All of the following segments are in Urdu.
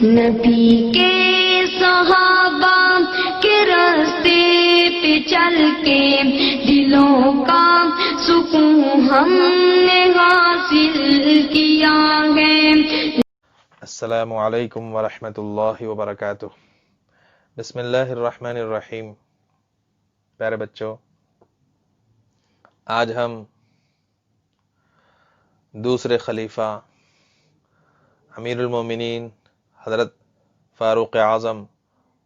نبی کے صحابہ کے راستے پہ چل کے دلوں کا سکون ہم نے حاصل کیا ہے۔ السلام علیکم ورحمۃ اللہ وبرکاتہ۔ بسم اللہ الرحمن الرحیم۔ پیارے بچوں، آج ہم دوسرے خلیفہ امیر المومنین حضرت فاروق اعظم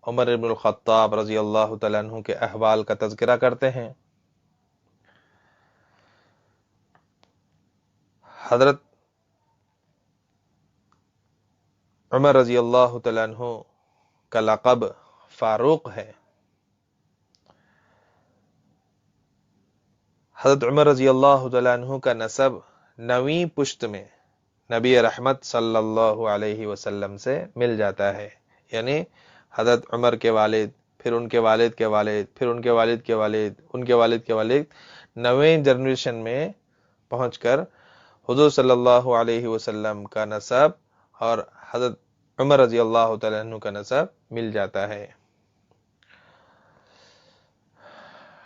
عمر بن الخطاب رضی اللہ تعالیٰ عنہ کے احوال کا تذکرہ کرتے ہیں۔ حضرت عمر رضی اللہ تعالیٰ عنہ کا لقب فاروق ہے۔ حضرت عمر رضی اللہ تعالیٰ عنہ کا نسب 9ویں پشت میں نبی رحمت صلی اللہ علیہ وسلم سے مل جاتا ہے، یعنی حضرت عمر کے والد، پھر ان کے والد کے والد، پھر ان کے والد کے والد، ان کے والد کے والد، 9ویں جنریشن میں پہنچ کر حضور صلی اللہ علیہ وسلم کا نسب اور حضرت عمر رضی اللہ تعالیٰ عنہ کا نسب مل جاتا ہے۔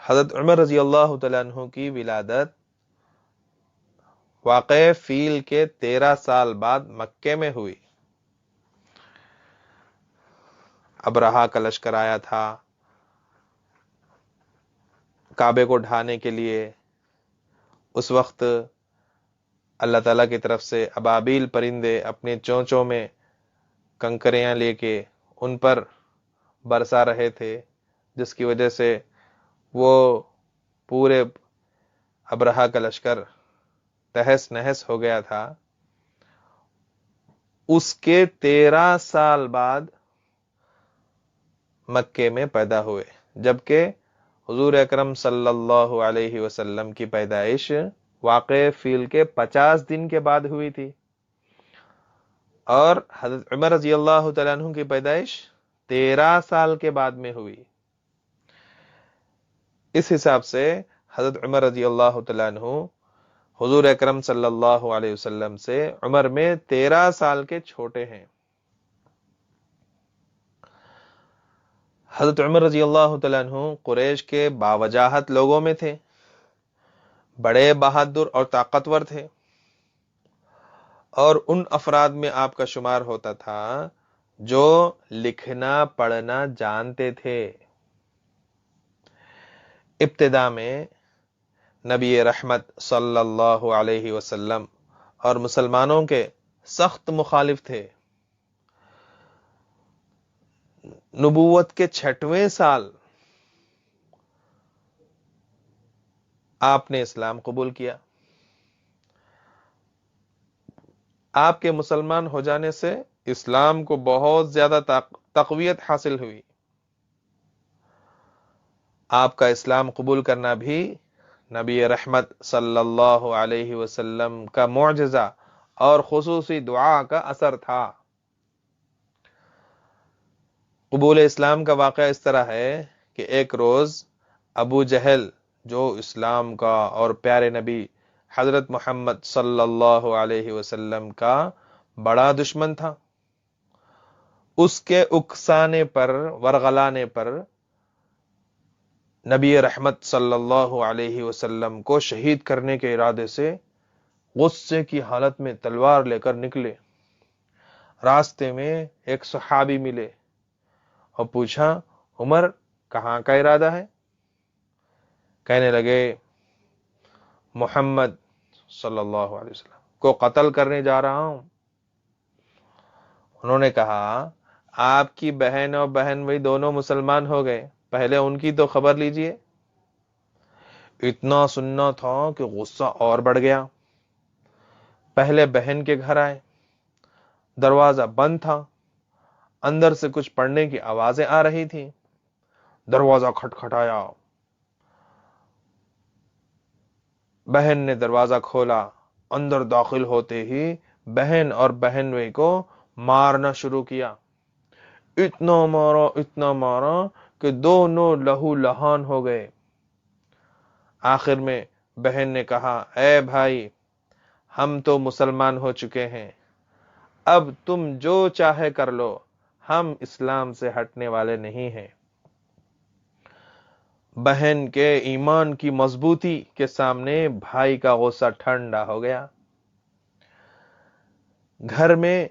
حضرت عمر رضی اللہ تعالیٰ عنہ کی ولادت واقع فیل کے 13 سال بعد مکے میں ہوئی۔ ابرہہ کا لشکر آیا تھا کعبے کو ڈھانے کے لیے۔ اس وقت اللہ تعالیٰ کی طرف سے ابابیل پرندے اپنے چونچوں میں کنکریاں لے کے ان پر برسا رہے تھے، جس کی وجہ سے وہ پورے ابرہہ کا لشکر تہس نہس ہو گیا تھا۔ اس کے 13 سال بعد مکے میں پیدا ہوئے، جبکہ حضور اکرم صلی اللہ علیہ وسلم کی پیدائش واقع فیل کے 50 دن کے بعد ہوئی تھی، اور حضرت عمر رضی اللہ تعالیٰ عنہ کی پیدائش 13 سال کے بعد میں ہوئی۔ اس حساب سے حضرت عمر رضی اللہ تعالیٰ عنہ حضور اکرم صلی اللہ علیہ وسلم سے عمر میں 13 سال کے چھوٹے ہیں۔ حضرت عمر رضی اللہ تعالیٰ عنہ قریش کے باوجاہت لوگوں میں تھے، بڑے بہادر اور طاقتور تھے، اور ان افراد میں آپ کا شمار ہوتا تھا جو لکھنا پڑھنا جانتے تھے۔ ابتدا میں نبی رحمت صلی اللہ علیہ وسلم اور مسلمانوں کے سخت مخالف تھے۔ نبوت کے 6ویں سال آپ نے اسلام قبول کیا۔ آپ کے مسلمان ہو جانے سے اسلام کو بہت زیادہ تقویت حاصل ہوئی۔ آپ کا اسلام قبول کرنا بھی نبی رحمت صلی اللہ علیہ وسلم کا معجزہ اور خصوصی دعا کا اثر تھا۔ قبول اسلام کا واقعہ اس طرح ہے کہ ایک روز ابو جہل، جو اسلام کا اور پیارے نبی حضرت محمد صلی اللہ علیہ وسلم کا بڑا دشمن تھا، اس کے اکسانے پر، ورغلانے پر نبی رحمت صلی اللہ علیہ وسلم کو شہید کرنے کے ارادے سے غصے کی حالت میں تلوار لے کر نکلے۔ راستے میں ایک صحابی ملے اور پوچھا، عمر کہاں کا ارادہ ہے؟ کہنے لگے، محمد صلی اللہ علیہ وسلم کو قتل کرنے جا رہا ہوں۔ انہوں نے کہا، آپ کی بہن اور بہن بھائی دونوں مسلمان ہو گئے، پہلے ان کی تو خبر لیجئے۔ اتنا سننا تھا کہ غصہ اور بڑھ گیا۔ پہلے بہن کے گھر آئے، دروازہ بند تھا، اندر سے کچھ پڑھنے کی آوازیں آ رہی تھی۔ دروازہ کھٹکھٹایا، بہن نے دروازہ کھولا، اندر داخل ہوتے ہی بہن اور بہن بھائی کو مارنا شروع کیا۔ اتنا مارا کہ دونوں لہو لہان ہو گئے۔ آخر میں بہن نے کہا، اے بھائی، ہم تو مسلمان ہو چکے ہیں، اب تم جو چاہے کر لو، ہم اسلام سے ہٹنے والے نہیں ہیں۔ بہن کے ایمان کی مضبوطی کے سامنے بھائی کا غصہ ٹھنڈا ہو گیا۔ گھر میں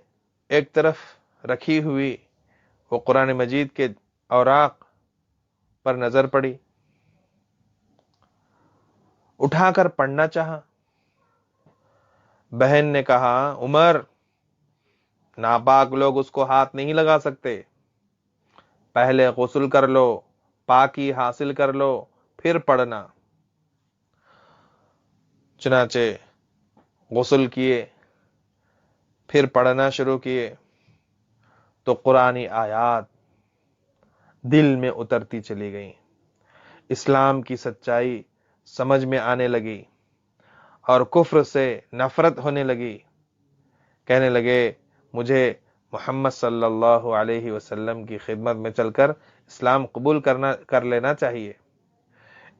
ایک طرف رکھی ہوئی وہ قرآن مجید کے اوراق پر نظر پڑی، اٹھا کر پڑھنا چاہا۔ بہن نے کہا، عمر، ناپاک لوگ اس کو ہاتھ نہیں لگا سکتے، پہلے غسل کر لو، پاکی حاصل کر لو، پھر پڑھنا۔ چنانچہ غسل کیے، پھر پڑھنا شروع کیے تو قرآنی آیات دل میں اترتی چلی گئیں، اسلام کی سچائی سمجھ میں آنے لگی اور کفر سے نفرت ہونے لگی۔ کہنے لگے، مجھے محمد صلی اللہ علیہ وسلم کی خدمت میں چل کر اسلام قبول کر لینا چاہیے۔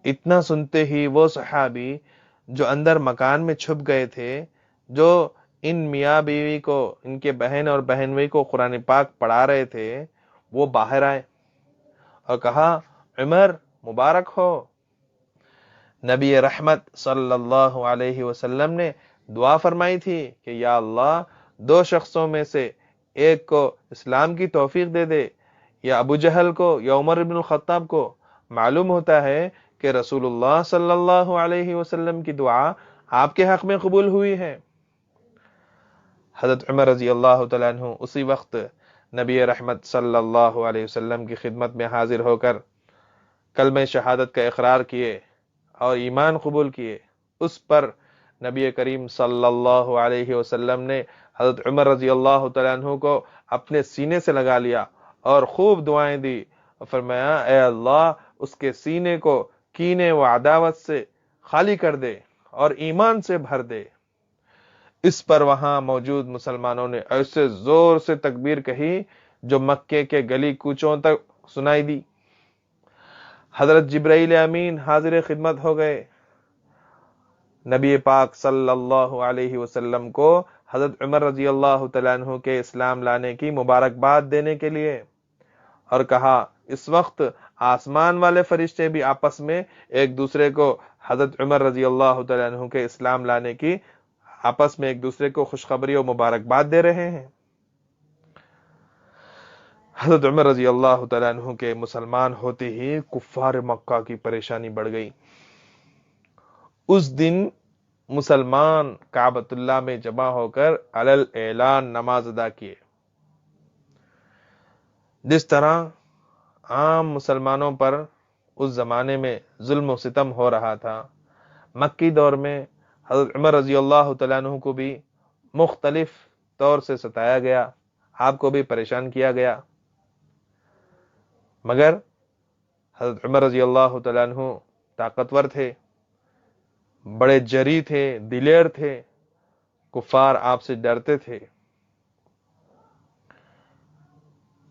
اتنا سنتے ہی وہ صحابی جو اندر مکان میں چھپ گئے تھے، جو ان میاں بیوی کو، ان کے بہن اور بہنوئی کو قرآن پاک پڑھا رہے تھے، وہ باہر آئے اور کہا، عمر مبارک ہو۔ نبی رحمت صلی اللہ علیہ وسلم نے دعا فرمائی تھی کہ یا اللہ، دو شخصوں میں سے ایک کو اسلام کی توفیق دے دے، یا ابو جہل کو یا عمر بن الخطاب کو۔ معلوم ہوتا ہے کہ رسول اللہ صلی اللہ علیہ وسلم کی دعا آپ کے حق میں قبول ہوئی ہے۔ حضرت عمر رضی اللہ تعالیٰ عنہ اسی وقت نبی رحمت صلی اللہ علیہ وسلم کی خدمت میں حاضر ہو کر کلمہ شہادت کا اقرار کیے اور ایمان قبول کیے۔ اس پر نبی کریم صلی اللہ علیہ وسلم نے حضرت عمر رضی اللہ تعالیٰ عنہ کو اپنے سینے سے لگا لیا اور خوب دعائیں دی اور فرمایا، اے اللہ، اس کے سینے کو کینے و عداوت سے خالی کر دے اور ایمان سے بھر دے۔ اس پر وہاں موجود مسلمانوں نے ایسے زور سے تکبیر کہی جو مکے کے گلی کوچوں تک سنائی دی۔ حضرت جبرائیل امین حاضر خدمت ہو گئے نبی پاک صلی اللہ علیہ وسلم کو حضرت عمر رضی اللہ تعالیٰ عنہ کے اسلام لانے کی مبارکباد دینے کے لیے، اور کہا، اس وقت آسمان والے فرشتے بھی آپس میں ایک دوسرے کو حضرت عمر رضی اللہ تعالیٰ عنہ کے اسلام لانے کی آپس میں ایک دوسرے کو خوشخبری اور مبارکباد دے رہے ہیں۔ حضرت عمر رضی اللہ تعالیٰ عنہ کے مسلمان ہوتے ہی کفار مکہ کی پریشانی بڑھ گئی۔ اس دن مسلمان کعبۃ اللہ میں جمع ہو کر علل اعلان نماز ادا کیے۔ جس طرح عام مسلمانوں پر اس زمانے میں ظلم و ستم ہو رہا تھا، مکی دور میں حضرت عمر رضی اللہ تعالیٰ عنہ کو بھی مختلف طور سے ستایا گیا، آپ کو بھی پریشان کیا گیا، مگر حضرت عمر رضی اللہ تعالیٰ عنہ طاقتور تھے، بڑے جری تھے، دلیر تھے، کفار آپ سے ڈرتے تھے۔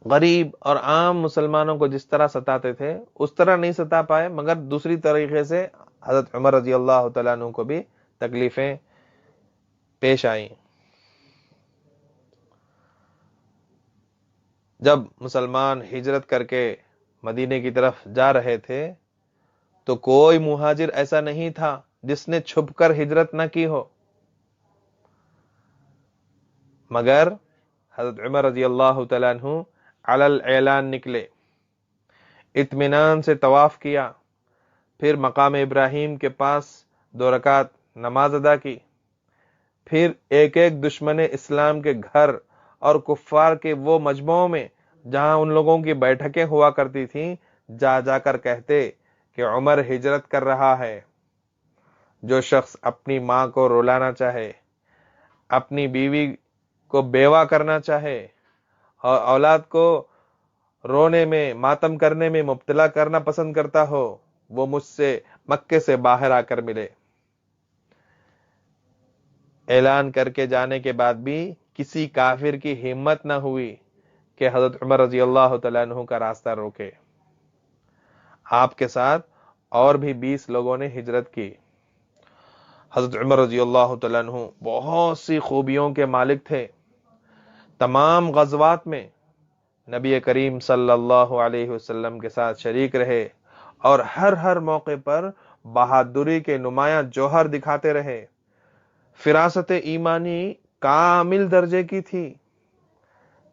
غریب اور عام مسلمانوں کو جس طرح ستاتے تھے اس طرح نہیں ستا پائے، مگر دوسری طریقے سے حضرت عمر رضی اللہ تعالیٰ عنہ کو بھی تکلیفیں پیش آئیں۔ جب مسلمان ہجرت کر کے مدینے کی طرف جا رہے تھے تو کوئی مہاجر ایسا نہیں تھا جس نے چھپ کر ہجرت نہ کی ہو، مگر حضرت عمر رضی اللہ تعالیٰ عنہ علل اعلان نکلے، اطمینان سے طواف کیا، پھر مقام ابراہیم کے پاس 2 رکعت نماز ادا کی، پھر ایک ایک دشمن اسلام کے گھر اور کفار کے وہ مجمعوں میں جہاں ان لوگوں کی بیٹھکیں ہوا کرتی تھیں جا جا کر کہتے کہ عمر ہجرت کر رہا ہے۔ جو شخص اپنی ماں کو رلانا چاہے، اپنی بیوی کو بیوہ کرنا چاہے اور اولاد کو رونے میں، ماتم کرنے میں مبتلا کرنا پسند کرتا ہو، وہ مجھ سے مکے سے باہر آ کر ملے۔ اعلان کر کے جانے کے بعد بھی کسی کافر کی ہمت نہ ہوئی کہ حضرت عمر رضی اللہ تعالیٰ عنہ کا راستہ روکے۔ آپ کے ساتھ اور بھی 20 لوگوں نے ہجرت کی۔ حضرت عمر رضی اللہ تعالیٰ عنہ بہت سی خوبیوں کے مالک تھے، تمام غزوات میں نبی کریم صلی اللہ علیہ وسلم کے ساتھ شریک رہے اور ہر موقع پر بہادری کے نمایاں جوہر دکھاتے رہے۔ فراست ایمانی کامل درجے کی تھی۔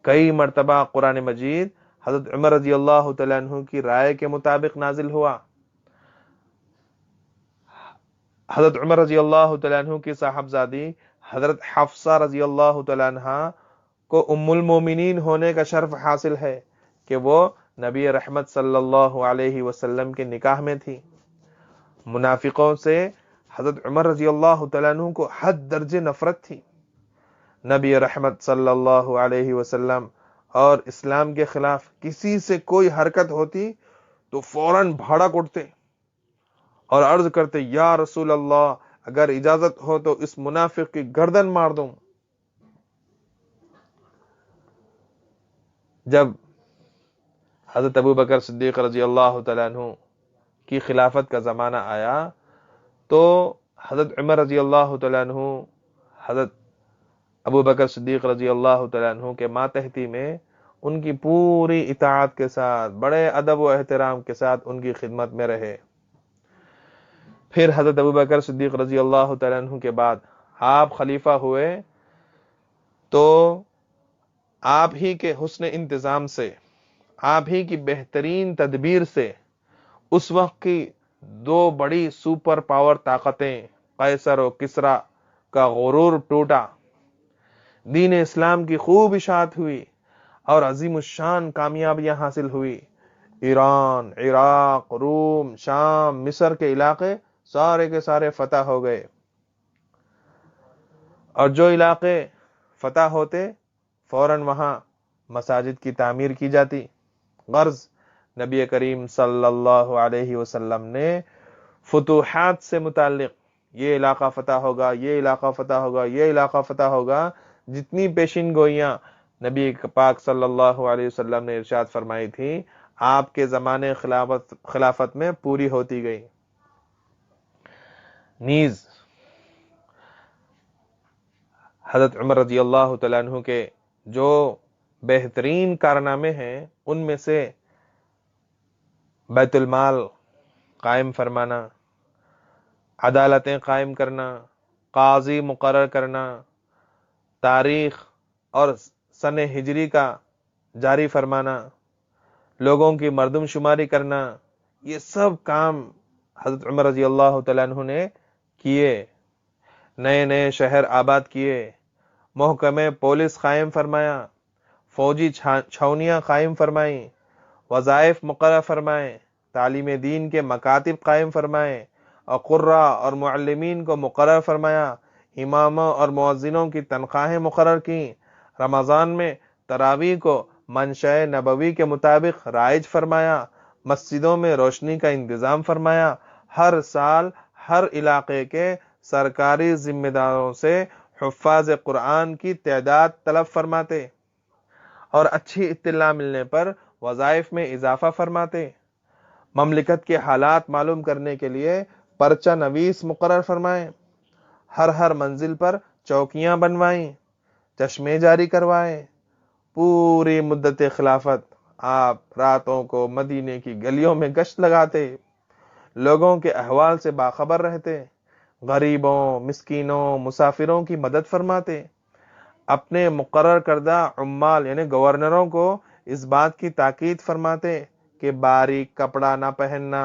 کئی مرتبہ قرآن مجید حضرت عمر رضی اللہ تعالیٰ عنہ کی رائے کے مطابق نازل ہوا۔ حضرت عمر رضی اللہ تعالیٰ عنہ کی صاحبزادی حضرت حفصہ رضی اللہ تعالیٰ عنہ کو ام المومنین ہونے کا شرف حاصل ہے کہ وہ نبی رحمت صلی اللہ علیہ وسلم کے نکاح میں تھی۔ منافقوں سے حضرت عمر رضی اللہ تعالیٰ عنہ کو حد درجے نفرت تھی۔ نبی رحمت صلی اللہ علیہ وسلم اور اسلام کے خلاف کسی سے کوئی حرکت ہوتی تو فوراً بھڑک اٹھتے اور عرض کرتے، یا رسول اللہ، اگر اجازت ہو تو اس منافق کی گردن مار دوں۔ جب حضرت ابو بکر صدیق رضی اللہ تعالیٰ عنہ کی خلافت کا زمانہ آیا تو حضرت عمر رضی اللہ تعالیٰ عنہ حضرت ابو بکر صدیق رضی اللہ تعالیٰ عنہ کے ماتحتی میں ان کی پوری اطاعت کے ساتھ، بڑے ادب و احترام کے ساتھ ان کی خدمت میں رہے۔ پھر حضرت ابو بکر صدیق رضی اللہ تعالیٰ عنہ کے بعد آپ خلیفہ ہوئے تو آپ ہی کے حسن انتظام سے، آپ ہی کی بہترین تدبیر سے اس وقت کی دو بڑی سپر پاور طاقتیں قیصر و کسریٰ کا غرور ٹوٹا، دین اسلام کی خوب اشاعت ہوئی اور عظیم الشان کامیابیاں حاصل ہوئی۔ ایران، عراق، روم، شام، مصر کے علاقے سارے کے سارے فتح ہو گئے، اور جو علاقے فتح ہوتے فوراً وہاں مساجد کی تعمیر کی جاتی۔ غرض نبی کریم صلی اللہ علیہ وسلم نے فتوحات سے متعلق یہ علاقہ فتح ہوگا، یہ علاقہ فتح ہوگا، یہ علاقہ فتح ہوگا، جتنی پیشین گوئیاں نبی پاک صلی اللہ علیہ وسلم نے ارشاد فرمائی تھی آپ کے زمانے خلافت میں پوری ہوتی گئی۔ نیز حضرت عمر رضی اللہ تعالیٰ عنہ کے جو بہترین کارنامے ہیں ان میں سے بیت المال قائم فرمانا، عدالتیں قائم کرنا، قاضی مقرر کرنا، تاریخ اور سن ہجری کا جاری فرمانا، لوگوں کی مردم شماری کرنا، یہ سب کام حضرت عمر رضی اللہ تعالیٰ عنہ نے کیے۔ نئے نئے شہر آباد کیے، محکمے پولیس قائم فرمایا، فوجی چھاونیاں قائم فرمائیں، وظائف مقرر فرمائے، تعلیم دین کے مکاتب قائم فرمائے اور قراء اور معلمین کو مقرر فرمایا، اماموں اور مؤذنوں کی تنخواہیں مقرر کیں، رمضان میں تراویح کو منشاء نبوی کے مطابق رائج فرمایا، مسجدوں میں روشنی کا انتظام فرمایا، ہر سال ہر علاقے کے سرکاری ذمہ داروں سے حفاظ قرآن کی تعداد طلب فرماتے اور اچھی اطلاع ملنے پر وظائف میں اضافہ فرماتے، مملکت کے حالات معلوم کرنے کے لیے پرچہ نویس مقرر فرمائیں، ہر منزل پر چوکیاں بنوائیں، چشمے جاری کروائیں۔ پوری مدت خلافت آپ راتوں کو مدینے کی گلیوں میں گشت لگاتے، لوگوں کے احوال سے باخبر رہتے، غریبوں، مسکینوں، مسافروں کی مدد فرماتے، اپنے مقرر کردہ عمال یعنی گورنروں کو اس بات کی تاکید فرماتے کہ باریک کپڑا نہ پہننا،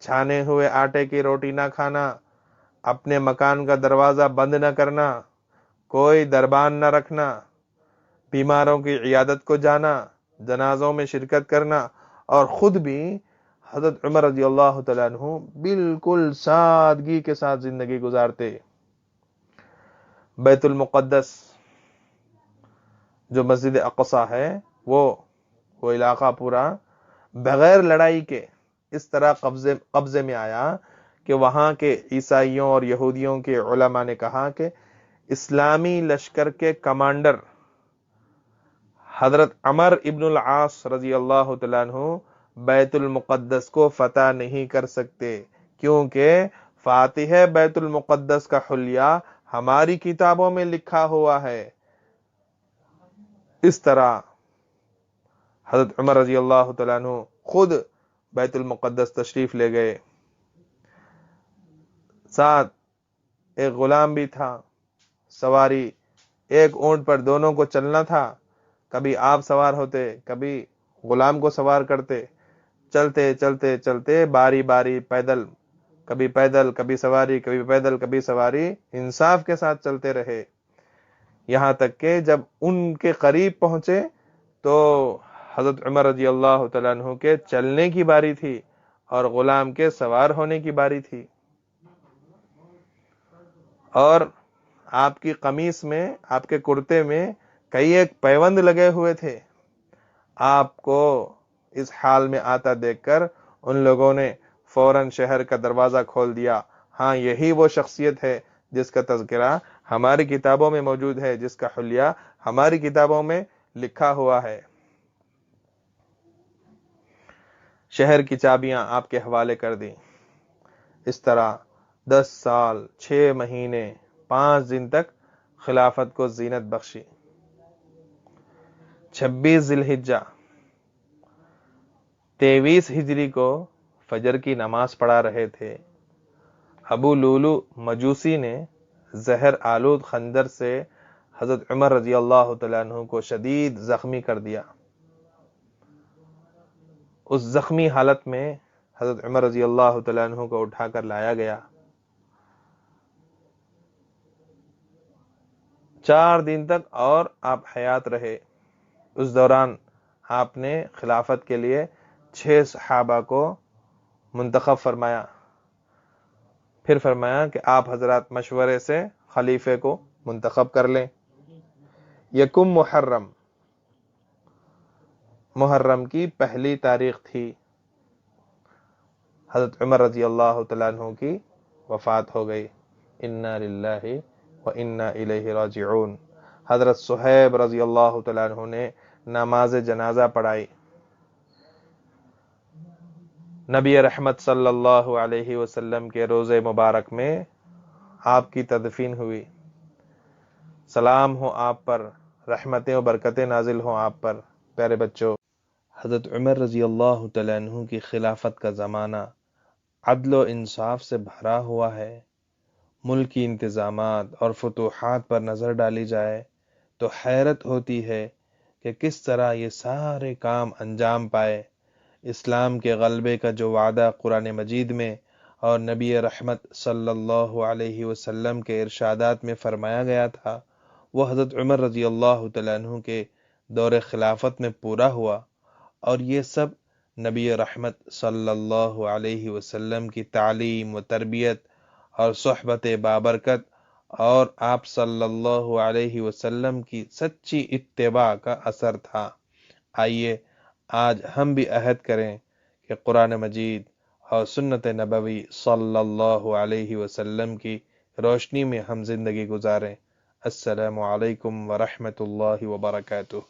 چھانے ہوئے آٹے کی روٹی نہ کھانا، اپنے مکان کا دروازہ بند نہ کرنا، کوئی دربان نہ رکھنا، بیماروں کی عیادت کو جانا، جنازوں میں شرکت کرنا، اور خود بھی حضرت عمر رضی اللہ تعالیٰ عنہ بالکل سادگی کے ساتھ زندگی گزارتے۔ بیت المقدس جو مسجد اقصی ہے وہ علاقہ پورا بغیر لڑائی کے اس طرح قبضے میں آیا کہ وہاں کے عیسائیوں اور یہودیوں کے علماء نے کہا کہ اسلامی لشکر کے کمانڈر حضرت عمر ابن العاص رضی اللہ تعالیٰ عنہ بیت المقدس کو فتح نہیں کر سکتے، کیونکہ فاتح بیت المقدس کا حلیہ ہماری کتابوں میں لکھا ہوا ہے، اس طرح حضرت عمر رضی اللہ تعالیٰ عنہ خود بیت المقدس تشریف لے گئے، ساتھ ایک غلام بھی تھا، سواری ایک اونٹ پر دونوں کو چلنا تھا، کبھی آپ سوار ہوتے کبھی غلام کو سوار کرتے، چلتے چلتے چلتے باری باری پیدل، کبھی سواری، کبھی پیدل، کبھی سواری، انصاف کے ساتھ چلتے رہے، یہاں تک کہ جب ان کے قریب پہنچے تو حضرت عمر رضی اللہ تعالیٰ عنہ کے چلنے کی باری تھی اور غلام کے سوار ہونے کی باری تھی، اور آپ کی قمیص میں، آپ کے کرتے میں کئی ایک پیوند لگے ہوئے تھے۔ آپ کو اس حال میں آتا دیکھ کر ان لوگوں نے فوراً شہر کا دروازہ کھول دیا، ہاں یہی وہ شخصیت ہے جس کا تذکرہ ہماری کتابوں میں موجود ہے، جس کا حلیہ ہماری کتابوں میں لکھا ہوا ہے۔ شہر کی چابیاں آپ کے حوالے کر دی۔ اس طرح 10 سال 6 مہینے 5 دن تک خلافت کو زینت بخشی۔ 26 ذی الحجہ 23 ہجری کو فجر کی نماز پڑھا رہے تھے، ابو لولو مجوسی نے زہر آلود خنجر سے حضرت عمر رضی اللہ تعالیٰ عنہ کو شدید زخمی کر دیا۔ اس زخمی حالت میں حضرت عمر رضی اللہ تعالیٰ عنہ کو اٹھا کر لایا گیا۔ 4 دن تک اور آپ حیات رہے۔ اس دوران آپ نے خلافت کے لیے 6 صحابہ کو منتخب فرمایا، پھر فرمایا کہ آپ حضرات مشورے سے خلیفے کو منتخب کر لیں۔ یکم محرم کی پہلی تاریخ تھی، حضرت عمر رضی اللہ تعالیٰ عنہ کی وفات ہو گئی۔ انا للہ و انا الیہ راجعون۔ حضرت صہیب رضی اللہ تعالیٰ عنہ نے نماز جنازہ پڑھائی۔ نبی رحمت صلی اللہ علیہ وسلم کے روضے مبارک میں آپ کی تدفین ہوئی۔ سلام ہو آپ پر، رحمتیں و برکتیں نازل ہوں آپ پر۔ پیارے بچوں، حضرت عمر رضی اللہ تعالیٰ عنہ کی خلافت کا زمانہ عدل و انصاف سے بھرا ہوا ہے۔ ملکی انتظامات اور فتوحات پر نظر ڈالی جائے تو حیرت ہوتی ہے کہ کس طرح یہ سارے کام انجام پائے۔ اسلام کے غلبے کا جو وعدہ قرآن مجید میں اور نبی رحمت صلی اللہ علیہ وسلم کے ارشادات میں فرمایا گیا تھا، وہ حضرت عمر رضی اللہ تعالیٰ عنہ کے دور خلافت میں پورا ہوا، اور یہ سب نبی رحمت صلی اللہ علیہ وسلم کی تعلیم و تربیت اور صحبت بابرکت اور آپ صلی اللہ علیہ وسلم کی سچی اتباع کا اثر تھا۔ آئیے آج ہم بھی عہد کریں کہ قرآن مجید اور سنت نبوی صلی اللہ علیہ وسلم کی روشنی میں ہم زندگی گزاریں۔ السلام علیکم ورحمۃ اللہ وبرکاتہ۔